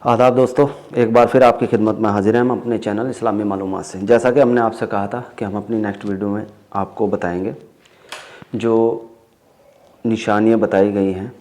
आदाब दोस्तों, एक बार फिर आपकी खिदमत में हाजिर हैं हम अपने चैनल इस्लामी मालूमात से। जैसा कि हमने आपसे कहा था कि हम अपनी नेक्स्ट वीडियो में आपको बताएंगे जो निशानियां बताई गई हैं,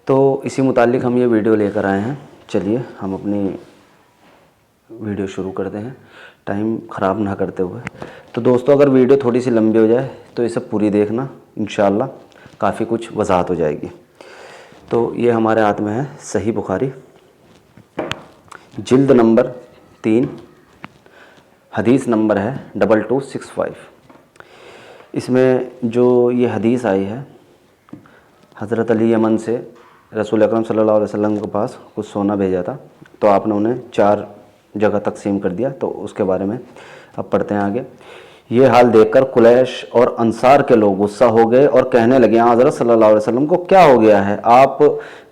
तो इसी मुतालिक हम ये वीडियो लेकर आए हैं। चलिए हम अपनी वीडियो शुरू करते हैं टाइम ख़राब ना करते हुए। तो दोस्तों, अगर वीडियो थोड़ी सी लंबी हो जाए तो इसे पूरी देखना, इंशाअल्लाह काफ़ी कुछ वजाहत हो जाएगी। तो ये हमारे हाथ में है सही बुखारी, जिल्द नंबर 3, हदीस नंबर है 2265। इसमें जो ये हदीस आई है, हज़रत अली यमन से रसूल अकरम सल्लल्लाहु अलैहि वसल्लम के पास कुछ सोना भेजा था, तो आपने उन्हें 4 जगह तकसीम कर दिया। तो उसके बारे में अब पढ़ते हैं आगे। ये हाल देखकर कुरैश और अंसार के लोग गुस्सा हो गए और कहने लगे, हज़रत सल्लल्लाहु अलैहि वसल्लम को क्या हो गया है? आप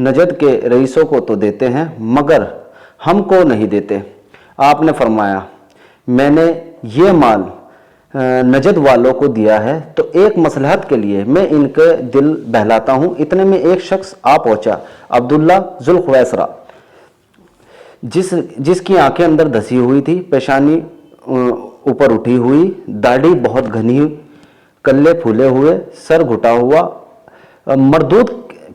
नजद के रईसों को तो देते हैं मगर हमको नहीं देते। आपने फरमाया, मैंने ये माल नजद वालों को दिया है तो एक मसलहत के लिए मैं इनके दिल बहलाता हूँ। इतने में एक शख्स आ पहुँचा, अब्दुल्ला जुल्खवैसरा, जिसकी आंखें अंदर धसी हुई थी, पेशानी ऊपर उठी हुई, दाढ़ी बहुत घनी, कल्ले फूले हुए, सर घुटा हुआ, मरदूद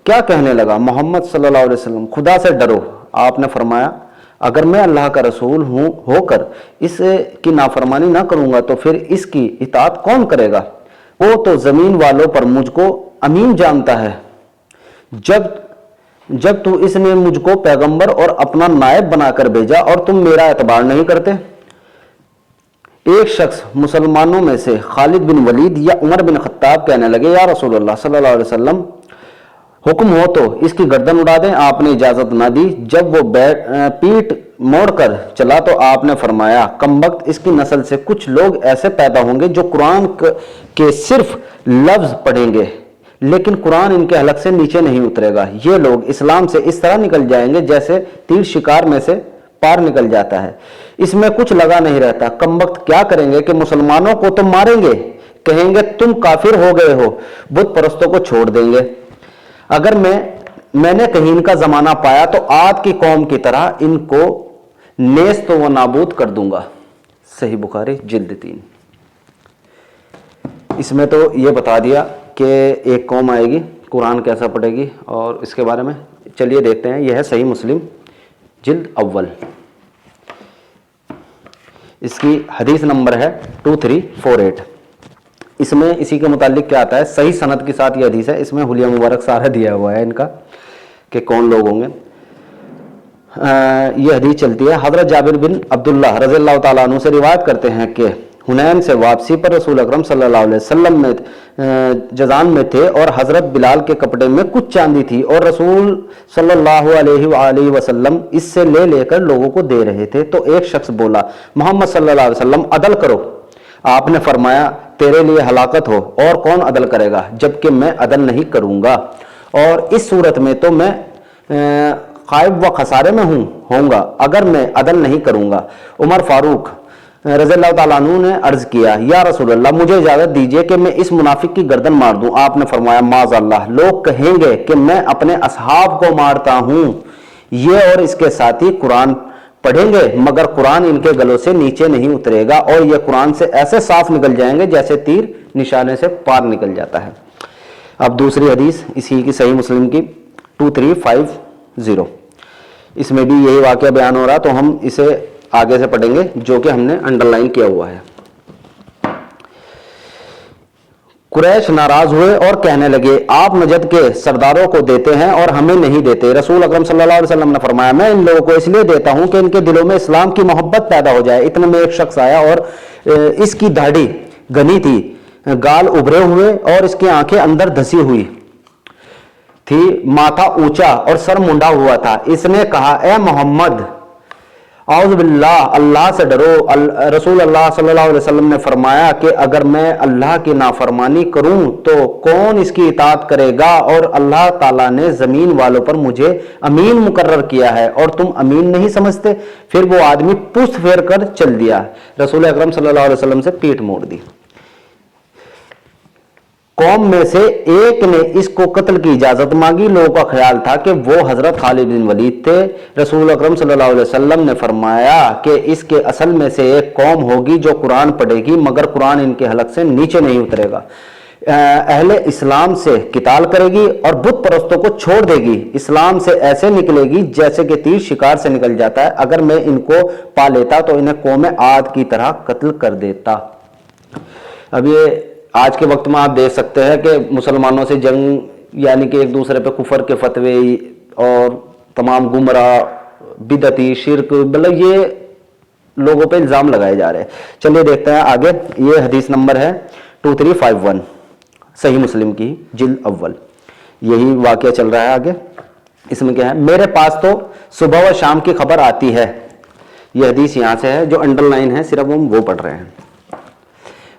क्या कहने लगा, मोहम्मद सल्लल्लाहु अलैहि वसल्लम खुदा से डरो। आपने फरमाया, अगर मैं अल्लाह का रसूल हूँ होकर इसकी नाफरमानी ना करूँगा तो फिर इसकी इताअत कौन करेगा? वो तो ज़मीन वालों पर मुझको अमीन जानता है। जब तू इसने मुझको पैगंबर और अपना नायब बनाकर भेजा और तुम मेरा एतबार नहीं करते। एक शख्स मुसलमानों में से खालिद बिन वलीद या उमर बिन खत्ताब कहने लगे, या रसूलुल्लाह सल्लल्लाहु अलैहि वसल्लम, हुक्म हो तो इसकी गर्दन उड़ा दें। आपने इजाजत ना दी। जब वो पीठ मोड़कर चला तो आपने फरमाया, कमबख्त, इसकी नस्ल से कुछ लोग ऐसे पैदा होंगे जो कुरान के सिर्फ लफ्ज पढ़ेंगे लेकिन कुरान इनके हलक से नीचे नहीं उतरेगा। ये लोग इस्लाम से इस तरह निकल जाएंगे जैसे तीर शिकार में से पार निकल जाता है, इसमें कुछ लगा नहीं रहता। कमबख्त क्या करेंगे कि मुसलमानों को तो मारेंगे, कहेंगे तुम काफिर हो गए हो, बुत परस्तों को छोड़ देंगे। अगर मैंने कहीं इनका जमाना पाया तो आद की कौम की तरह इनको नेस्त व नाबूद कर दूंगा। सही बुखारी जिल्द 3। इसमें तो ये बता दिया कि एक कौम आएगी, कुरान कैसा पढ़ेगी, और इसके बारे में चलिए देखते हैं। यह है सही मुस्लिम जिल्द अव्वल, इसकी हदीस नंबर है 2348। इसमें इसी के मुतालिक क्या आता है, सही सनद के साथ ये हदीस है। इसमें हुलिया मुबारक सारा दिया हुआ है इनका कि कौन लोग होंगे। ये हदीस चलती है, हज़रत जाबिर बिन अब्दुल्लाह रज़ियल्लाहु ताला अन्हु से रिवायत करते हैं कि हुनैन से वापसी पर रसूल अकरम सल्लल्लाहु अलैहि वसल्लम में जजान में थे और हज़रत बिलाल के कपड़े में कुछ चांदी थी और रसूल सल्लल्लाहु अलैहि वसल्लम इससे ले लेकर लोगों को दे रहे थे। तो एक शख्स बोला, मोहम्मद सल्लल्लाहु अलैहि वसल्लम अदल करो। आपने फरमाया, तेरे लिए हलाकत हो, और कौन अदल करेगा जबकि मैं अदल नहीं करूंगा, और इस सूरत में तो मैं खाइब व खसारे में होऊंगा अगर मैं अदल नहीं करूंगा। उमर फारूक रज़ियल्लाहु ताला अन्हु ने अर्ज किया, या रसूलल्लाह, मुझे इजाजत दीजिए कि मैं इस मुनाफिक की गर्दन मार दूं। आपने फरमाया, माज़अल्लाह, लोग कहेंगे कि मैं अपने असहाब को मारता हूं। ये और इसके साथी कुरान पढ़ेंगे मगर कुरान इनके गलों से नीचे नहीं उतरेगा और ये कुरान से ऐसे साफ निकल जाएंगे जैसे तीर निशाने से पार निकल जाता है। अब दूसरी हदीस इसी की सही मुस्लिम की 2350, इसमें भी यही वाक़या बयान हो रहा, तो हम इसे आगे से पढ़ेंगे जो कि हमने अंडरलाइन किया हुआ है। कुरैश नाराज हुए और कहने लगे, आप नजद के सरदारों को देते हैं और हमें नहीं देते। रसूल अकरम सल्लल्लाहु अलैहि वसल्लम ने फरमाया, मैं इन लोगों को इसलिए देता हूं कि इनके दिलों में इस्लाम की मोहब्बत पैदा हो जाए। इतने में एक शख्स आया और इसकी दाढ़ी घनी थी, गाल उभरे हुए और इसकी आंखें अंदर धसी हुई थी, माथा ऊंचा और सर मुंडा हुआ था। इसने कहा, ए मोहम्मद, औज़ु बिल्लाह, अल्लाह से डरो। रसूल अल्लाह सल्लल्लाहु अलैहि वसल्लम ने फरमाया कि अगर मैं अल्लाह की नाफरमानी करूं तो कौन इसकी इताअत करेगा, और अल्लाह ताला ने ज़मीन वालों पर मुझे अमीन मुकर्रर किया है और तुम अमीन नहीं समझते। फिर वो आदमी पुस्त फेर कर चल दिया, रसूल अकरम सल्लल्लाहु अलैहि वसल्लम से पीठ मोड़ दी। कौम में से एक ने इसको कत्ल की इजाजत मांगी। लोगों का ख्याल था कि वो हजरत खालिद बिन वलीद थे। रसूल अकरम सल्लल्लाहु अलैहि वसल्लम ने फरमाया कि इसके असल में से एक कौम होगी जो कुरान पढ़ेगी मगर कुरान इनके हलक से नीचे नहीं उतरेगा, अहले इस्लाम से किताल करेगी और बुत परस्तों को छोड़ देगी, इस्लाम से ऐसे निकलेगी जैसे कि तीर शिकार से निकल जाता है। अगर मैं इनको पा लेता तो इन्हें कौम आद की तरह कत्ल कर देता। अब ये आज के वक्त में आप देख सकते हैं कि मुसलमानों से जंग, यानी कि एक दूसरे पे कुफर के फतवे और तमाम गुमराह, बिदती, शिरक, मतलब ये लोगों पे इल्जाम लगाए जा रहे हैं। चलिए देखते हैं आगे। ये हदीस नंबर है 2351, सही मुस्लिम की जिल्द अव्वल। यही वाकया चल रहा है आगे। इसमें क्या है, मेरे पास तो सुबह व शाम की खबर आती है। यह हदीस यहां से है, जो अंडरलाइन है सिर्फ हम वो पढ़ रहे हैं।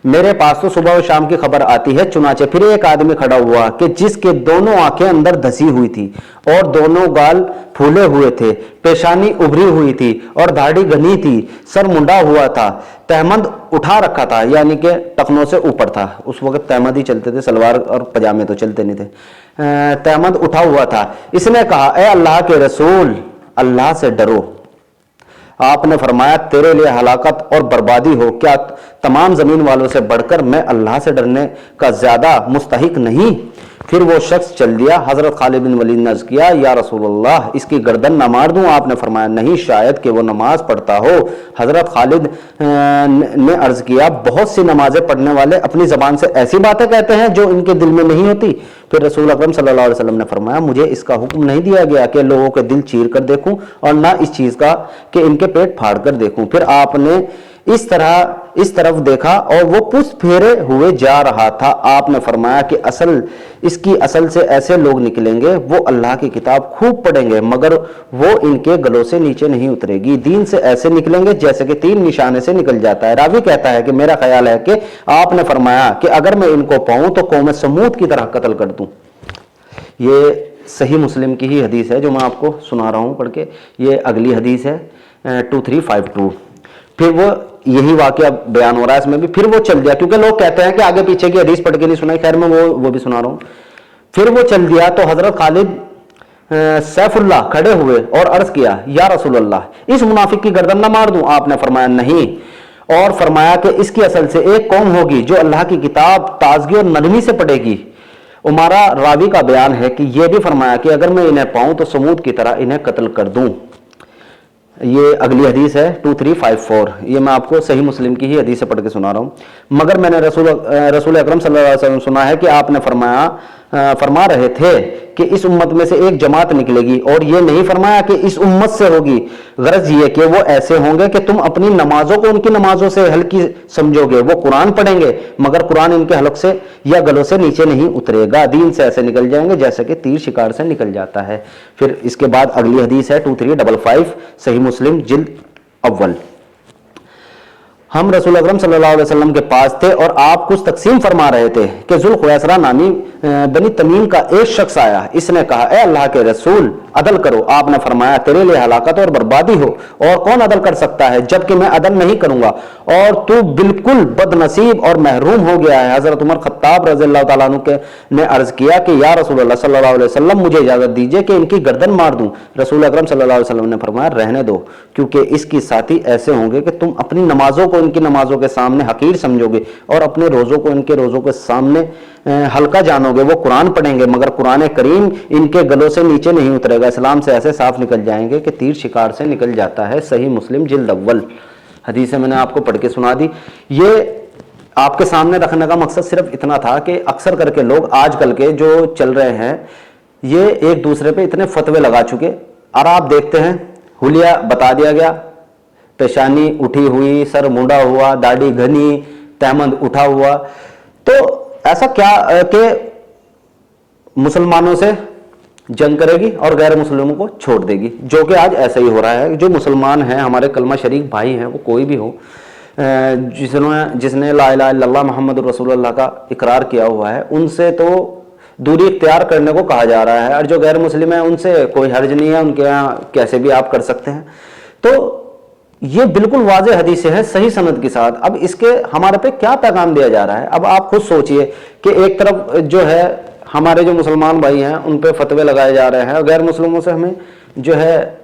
मेरे पास तो सुबह और शाम की खबर आती है, चुनाचे फिर एक आदमी खड़ा हुआ कि जिसके दोनों आंखें अंदर धसी हुई थी और दोनों गाल फूले हुए थे, पेशानी उभरी हुई थी और दाढ़ी घनी थी, सर मुंडा हुआ था, तहमद उठा रखा था, यानी कि टखनों से ऊपर था। उस वक्त तहमद ही चलते थे, सलवार और पजामे तो चलते नहीं थे। तहमद उठा हुआ था। इसने कहा, ए अल्लाह के रसूल, अल्लाह से डरो। आपने फरमाया, तेरे लिए हलाकत और बर्बादी हो, क्या तमाम जमीन वालों से बढ़कर मैं अल्लाह से डरने का ज्यादा मुस्तहिक नहीं? फिर वो शख्स चल दिया। हजरत खालिद बिन वलीद ने अर्ज किया, या रसूलल्लाह, इसकी गर्दन न मार दूं? आपने फरमाया, नहीं, शायद कि वो नमाज पढ़ता हो। हजरत खालिद ने अर्ज किया, बहुत सी नमाजें पढ़ने वाले अपनी जबान से ऐसी बातें कहते हैं जो इनके दिल में नहीं होती। फिर रसूल अकरम सल्लल्लाहु अलैहि वसल्लम ने फरमाया, मुझे इसका हुक्म नहीं दिया गया कि लोगों के दिल चीर कर देखूं और ना इस चीज का कि इनके पेट फाड़ कर देखूं। फिर आपने इस तरफ देखा और वो पुष्ट फेरे हुए जा रहा था। आपने फरमाया कि इसकी असल से ऐसे लोग निकलेंगे, वो अल्लाह की किताब खूब पढ़ेंगे मगर वो इनके गलों से नीचे नहीं उतरेगी। दीन से ऐसे निकलेंगे जैसे कि तीर निशाने से निकल जाता है। रावी कहता है कि मेरा ख्याल है कि आपने फरमाया कि अगर मैं इनको पाऊं तो कौम समूद की तरह कत्ल कर दूं। ये सही मुस्लिम की ही हदीस है जो मैं आपको सुना रहा हूं पढ़ के। ये अगली हदीस है 2352। फिर वो यही वाकया बयान हो रहा है इसमें भी। फिर वो चल दिया, क्योंकि लोग कहते हैं कि आगे पीछे की हदीस पढ़ के नहीं सुनाई, खैर मैं वो भी सुना रहा हूं। फिर वो चल दिया तो हजरत खालिद सैफुल्लाह खड़े हुए और अर्ज किया, या रसूल अल्लाह, इस मुनाफिक की गर्दन न मार दूं? आपने फरमाया, नहीं, और फरमाया कि इसकी असल से एक कौम होगी जो अल्लाह की किताब ताजगी और नरमी से पढ़ेगी। उमारा रावी का बयान है कि यह भी फरमाया कि अगर मैं इन्हें पाऊं तो समूद की तरह इन्हें कत्ल कर दूं। ये अगली हदीस है 2354। ये मैं आपको सही मुस्लिम की ही हदीस से पढ़ के सुना रहा हूं। मगर मैंने रसूल अकरम सल्लल्लाहु अलैहि वसल्लम सुना है कि आपने फरमा रहे थे कि इस उम्मत में से एक जमात निकलेगी, और ये नहीं फरमाया कि इस उम्मत से होगी। गरज ये कि वो ऐसे होंगे कि तुम अपनी नमाजों को उनकी नमाजों से हल्की समझोगे। वो कुरान पढ़ेंगे मगर कुरान इनके हलक से या गलों से नीचे नहीं उतरेगा। दीन से ऐसे निकल जाएंगे जैसे कि तीर शिकार से निकल जाता है। फिर इसके बाद अगली हदीस है 2355, सही मुस्लिम जिल्द अव्वल। हम रसूल अकरम सल्लल्लाहु अलैहि वसल्लम के पास थे और आप कुछ तकसीम फरमा रहे थे कि जुल्खुवैसरा नामी बनी तमीम का एक शख्स आया। इसने कहा, ए अल्लाह के रसूल, अदल करो। आपने फरमाया, तेरे लिए हलाकत और बर्बादी हो, और कौन अदल कर सकता है जबकि मैं अदल नहीं करूंगा, और तू बिल्कुल बदनसीब और महरूम हो गया है। हजरत उमर खत्ताब रज़ियल्लाहु ताला अन्हु ने अर्ज किया कि या रसूल अल्लाह सल्लल्लाहु अलैहि वसल्लम, मुझे इजाजत दीजिए कि इनकी गर्दन मार दूं। रसूल अकरम सल्लल्लाहु अलैहि वसल्लम ने फरमाया, रहने दो, क्योंकि इसकी साथी ऐसे होंगे कि तुम अपनी नमाजों को इनकी नमाजों के सामने हकीर समझोगे और अपने रोजों को इनके रोजों के सामने हल्का जानोगे। वो कुरान पढ़ेंगे मगर कुरान करीम इनके गलों से नीचे नहीं उतरेगा। इस्लाम से ऐसे साफ निकल जाएंगे कि तीर शिकार से निकल जाता है। सही मुस्लिम जिल्द अव्वल। हदीस मैंने आपको पढ़ के सुना दी। ये आपके सामने रखने का मकसद सिर्फ इतना था कि अक्सर करके लोग आजकल के जो चल रहे हैं, ये एक दूसरे पे इतने फतवे लगा चुके। और आप देखते हैं, हुलिया बता दिया गया, पेशानी उठी हुई, सर मुंडा हुआ, दाढ़ी घनी, तहमद उठा हुआ। तो ऐसा क्या कि मुसलमानों से जंग करेगी और गैर मुस्लिमों को छोड़ देगी, जो कि आज ऐसा ही हो रहा है। जो मुसलमान हैं, हमारे कलमा शरीक भाई हैं, वो कोई भी हो, जिसने ला इलाहा इल्लल्लाह मुहम्मद रसूलुल्लाह का इकरार किया हुआ है, उनसे तो दूरी इख्तियार करने को कहा जा रहा है। और जो गैर मुस्लिम है उनसे कोई हर्ज नहीं है, उनके यहाँ कैसे भी आप कर सकते हैं। तो ये बिल्कुल वाज़ेह हदीस है सही सनद के साथ। अब इसके हमारे पे क्या पैगाम दिया जा रहा है? अब आप खुद सोचिए कि एक तरफ जो है हमारे जो मुसलमान भाई हैं उन पे फतवे लगाए जा रहे हैं और गैर मुस्लिमों से हमें जो है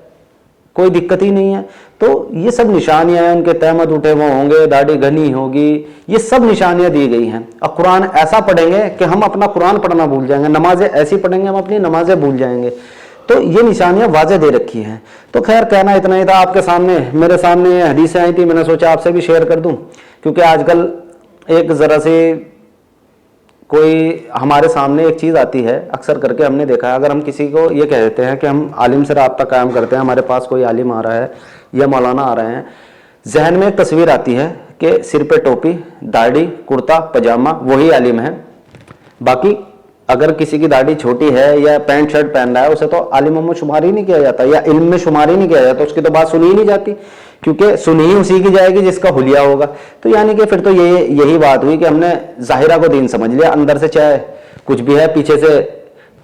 कोई दिक्कत ही नहीं है। तो ये सब निशानियां हैं, उनके तहमत उठे वो होंगे, दाढ़ी घनी होगी, ये सब निशानियां दी गई हैं। और कुरान ऐसा पढ़ेंगे कि हम अपना कुरान पढ़ना भूल जाएंगे, नमाजें ऐसी पढ़ेंगे हम अपनी नमाजें भूल जाएंगे। तो ये निशानियां वाज़ेह दे रखी हैं। तो खैर कहना इतना ही था। आपके सामने मेरे सामने हदीसें आई थी, मैंने सोचा आपसे भी शेयर कर दूं, क्योंकि आजकल एक ज़रा से कोई हमारे सामने एक चीज़ आती है, अक्सर करके हमने देखा है, अगर हम किसी को ये कह देते हैं कि हम आलिम से राब्ता कायम करते हैं, हमारे पास कोई आलिम आ रहा है या मौलाना आ रहे हैं, जहन में एक तस्वीर आती है कि सिर पे टोपी, दाढ़ी, कुर्ता पजामा, वही आलिम है। बाकी अगर किसी की दाढ़ी छोटी है या पैंट शर्ट पहन रहा है, उसे तो आलिम में शुमार ही नहीं किया जाता या इल्म में शुमार ही नहीं किया जाता, उसकी तो बात सुनी ही नहीं जाती, क्योंकि सुनी ही उसी की जाएगी जिसका हुलिया होगा। तो यानी कि फिर तो यही बात हुई कि हमने जाहिरा को दीन समझ लिया, अंदर से चाहे कुछ भी है, पीछे से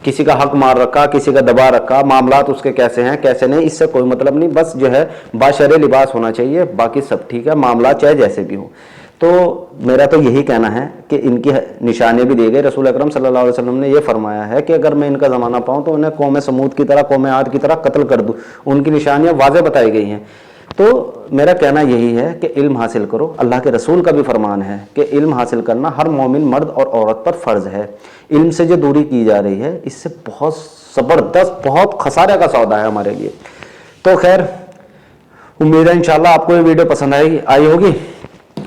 किसी का हक मार रखा, किसी का दबा रखा, मामलात उसके कैसे हैं कैसे नहीं, इससे कोई मतलब नहीं। बस जो है बाशरे लिबास होना चाहिए, बाकी सब ठीक है, मामलात चाहे जैसे भी हो। तो मेरा तो यही कहना है कि इनकी निशानी भी दी गई। रसूल अकरम सल्लल्लाहु अलैहि वसल्लम ने ये फरमाया है कि अगर मैं इनका ज़माना पाऊँ तो उन्हें कौम समूद की तरह, कौम आद की तरह कत्ल कर दूँ। उनकी निशानियाँ वाज़ेह बताई गई हैं। तो मेरा कहना यही है कि इल्म हासिल करो। अल्लाह के रसूल का भी फरमान है कि इल्म हासिल करना हर मोमिन मर्द और औरत पर फ़र्ज़ है। इल्म से जो दूरी की जा रही है, इससे बहुत ज़बरदस्त, बहुत खसारे का सौदा है हमारे लिए। तो खैर उम्मीद है इंशाल्लाह आपको ये वीडियो पसंद आई होगी।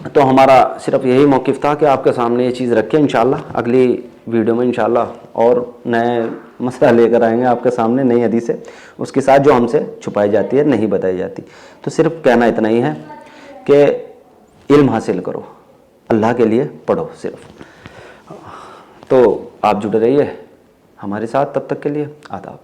तो हमारा सिर्फ यही मौक़िफ़ था कि आपके सामने ये चीज़ रखें। इंशाल्लाह अगली वीडियो में इंशाल्लाह और नए मसला लेकर आएंगे आपके सामने, नई हदीसें, उसके साथ जो हमसे छुपाई जाती है, नहीं बताई जाती। तो सिर्फ कहना इतना ही है कि इल्म हासिल करो, अल्लाह के लिए पढ़ो सिर्फ। तो आप जुड़े रहिए हमारे साथ, तब तक के लिए आदाब।